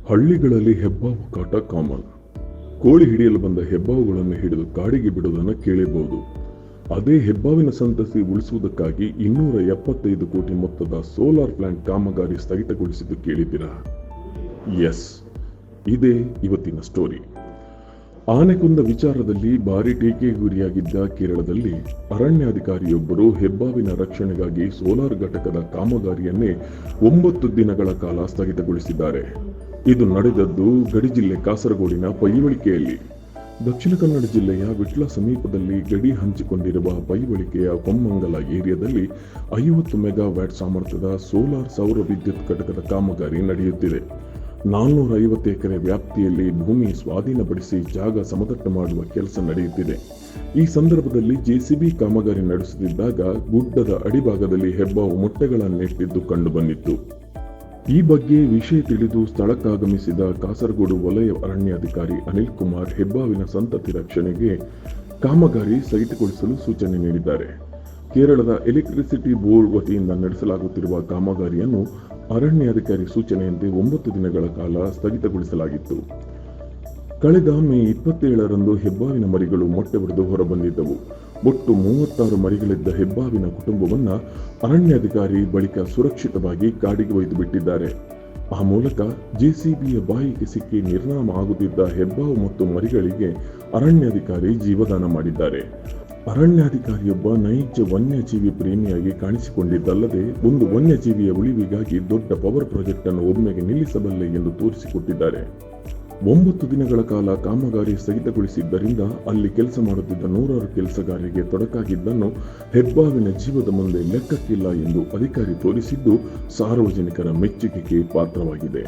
ಹಳ್ಳಿಗಳಲ್ಲಿ ಹೆಬ್ಬಾವು ಕಾಟ ಕಾಮನ್. ಕೋಳಿ ಹಿಡಿಯಲು ಬಂದ ಹೆಬ್ಬಾವುಗಳನ್ನು ಹಿಡಿದು ಕಾಡಿಗೆ ಬಿಡುವುದನ್ನು ಕೇಳಿರಬಹುದು. ಅದೇ ಹೆಬ್ಬಾವಿನ ಸಂತತಿ ಉಳಿಸುವುದಕ್ಕಾಗಿ 275 ಕೋಟಿ ಮೊತ್ತದ ಸೋಲಾರ್ ಪ್ಲಾಂಟ್ ಕಾಮಗಾರಿ ಸ್ಥಗಿತಗೊಳಿಸಿದ್ದು ಕೇಳಿದ್ದೀರಾ? ಎಸ್, ಇದೇ ಇವತ್ತಿನ ಸ್ಟೋರಿ. ಆನೆಕೊಂದ ವಿಚಾರದಲ್ಲಿ ಭಾರಿ ಟೀಕೆಗೆ ಗುರಿಯಾಗಿದ್ದ ಕೇರಳದಲ್ಲಿ ಅರಣ್ಯಾಧಿಕಾರಿಯೊಬ್ಬರು ಹೆಬ್ಬಾವಿನ ರಕ್ಷಣೆಗಾಗಿ ಸೋಲಾರ್ ಘಟಕದ ಕಾಮಗಾರಿಯನ್ನೇ 9 ದಿನಗಳ ಕಾಲ ಸ್ಥಗಿತಗೊಳಿಸಿದ್ದಾರೆ. ಇದು ನಡೆದದ್ದು ಗಡಿ ಜಿಲ್ಲೆ ಕಾಸರಗೋಡಿನ ಪೈವಳಿಕೆಯಲ್ಲಿ. ದಕ್ಷಿಣ ಕನ್ನಡ ಜಿಲ್ಲೆಯ ವಿಟ್ಲ ಸಮೀಪದಲ್ಲಿ ಗಡಿ ಹಂಚಿಕೊಂಡಿರುವ ಪೈವಳಿಕೆಯ ಕೊಮ್ಮಂಗಲ ಏರಿಯಾದಲ್ಲಿ 50 ಮೆಗಾವ್ಯಾಟ್ ಸಾಮರ್ಥ್ಯದ ಸೋಲಾರ್ ಸೌರ ವಿದ್ಯುತ್ ಘಟಕದ ಕಾಮಗಾರಿ ನಡೆಯುತ್ತಿದೆ. 450 ಎಕರೆ ವ್ಯಾಪ್ತಿಯಲ್ಲಿ ಭೂಮಿ ಸ್ವಾಧೀನಪಡಿಸಿ ಜಾಗ ಸಮತಟ್ಟು ಮಾಡುವ ಕೆಲಸ ನಡೆಯುತ್ತಿದೆ. ಈ ಸಂದರ್ಭದಲ್ಲಿ ಜೆಸಿಬಿ ಕಾಮಗಾರಿ ನಡೆಸುತ್ತಿದ್ದಾಗ ಗುಡ್ಡದ ಅಡಿಭಾಗದಲ್ಲಿ ಹೆಬ್ಬಾವು ಮೊಟ್ಟೆಗಳನ್ನಿಟ್ಟಿದ್ದು ಕಂಡುಬಂದಿತ್ತು. ಈ ಬಗ್ಗೆ ವಿಷಯ ತಿಳಿದು ಸ್ಥಳಕ್ಕಾಗಮಿಸಿದ ಕಾಸರಗೋಡು ವಲಯ ಅರಣ್ಯಾಧಿಕಾರಿ ಅನಿಲ್ ಕುಮಾರ್ ಹೆಬ್ಬಾವಿನ ಸಂತತಿ ರಕ್ಷಣೆಗೆ ಕಾಮಗಾರಿ ಸ್ಥಗಿತಗೊಳಿಸಲು ಸೂಚನೆ ನೀಡಿದ್ದಾರೆ. ಕೇರಳದ ಎಲೆಕ್ಟ್ರಿಸಿಟಿ ಬೋರ್ಡ್ ವತಿಯಿಂದ ನಡೆಸಲಾಗುತ್ತಿರುವ ಕಾಮಗಾರಿಯನ್ನು ಅರಣ್ಯಾಧಿಕಾರಿ ಸೂಚನೆಯಂತೆ 9 ದಿನಗಳ ಕಾಲ ಸ್ಥಗಿತಗೊಳಿಸಲಾಗಿತ್ತು. ಕಳೆದ ಮೇ 27ರಂದು ಹೆಬ್ಬಾವಿನ ಮರಿಗಳು ಮೊಟ್ಟೆ ಹೊಡೆದು ಹೊರಬಂದಿದ್ದವು. ಒಟ್ಟು 36 ಮರಿಗಳಿದ್ದ ಹೆಬ್ಬಾವಿನ ಕುಟುಂಬವನ್ನ ಅರಣ್ಯಾಧಿಕಾರಿ ಬಳಿಕ ಸುರಕ್ಷಿತವಾಗಿ ಕಾಡಿಗೆ ಒಯ್ದು ಬಿಟ್ಟಿದ್ದಾರೆ. ಆ ಮೂಲಕ ಜೆಸಿಬಿಯ ಬಾಯಿಗೆ ಸಿಕ್ಕಿ ನಿರ್ನಾಮ ಆಗುತ್ತಿದ್ದ ಹೆಬ್ಬಾವು ಮತ್ತು ಮರಿಗಳಿಗೆ ಅರಣ್ಯಾಧಿಕಾರಿ ಜೀವದಾನ ಮಾಡಿದ್ದಾರೆ. ಅರಣ್ಯಾಧಿಕಾರಿಯೊಬ್ಬ ನೈಜ ವನ್ಯಜೀವಿ ಪ್ರೇಮಿಯಾಗಿ ಕಾಣಿಸಿಕೊಂಡಿದ್ದಲ್ಲದೆ ಒಂದು ವನ್ಯಜೀವಿಯ ಉಳಿವಿಗಾಗಿ ದೊಡ್ಡ ಪವರ್ ಪ್ರಾಜೆಕ್ಟ್ ಅನ್ನು ಒಮ್ಮೆಗೆ ನಿಲ್ಲಿಸಬಲ್ಲೆ ಎಂದು ತೋರಿಸಿಕೊಟ್ಟಿದ್ದಾರೆ. 9 ದಿನಗಳ ಕಾಲ ಕಾಮಗಾರಿ ಸ್ಥಗಿತಗೊಳಿಸಿದ್ದರಿಂದ ಅಲ್ಲಿ ಕೆಲಸ ಮಾಡುತ್ತಿದ್ದ 100 ಕೆಲಸಗಾರರಿಗೆ ತೊಡಕಾಗಿದ್ದನ್ನು ಹೆಬ್ಬಾವಿನ ಜೀವದ ಮುಂದೆ ಲೆಕ್ಕಕ್ಕಿಲ್ಲ ಎಂದು ಅಧಿಕಾರಿ ತೋರಿಸಿದ್ದು ಸಾರ್ವಜನಿಕರ ಮೆಚ್ಚುಗೆಗೆ ಪಾತ್ರವಾಗಿದೆ.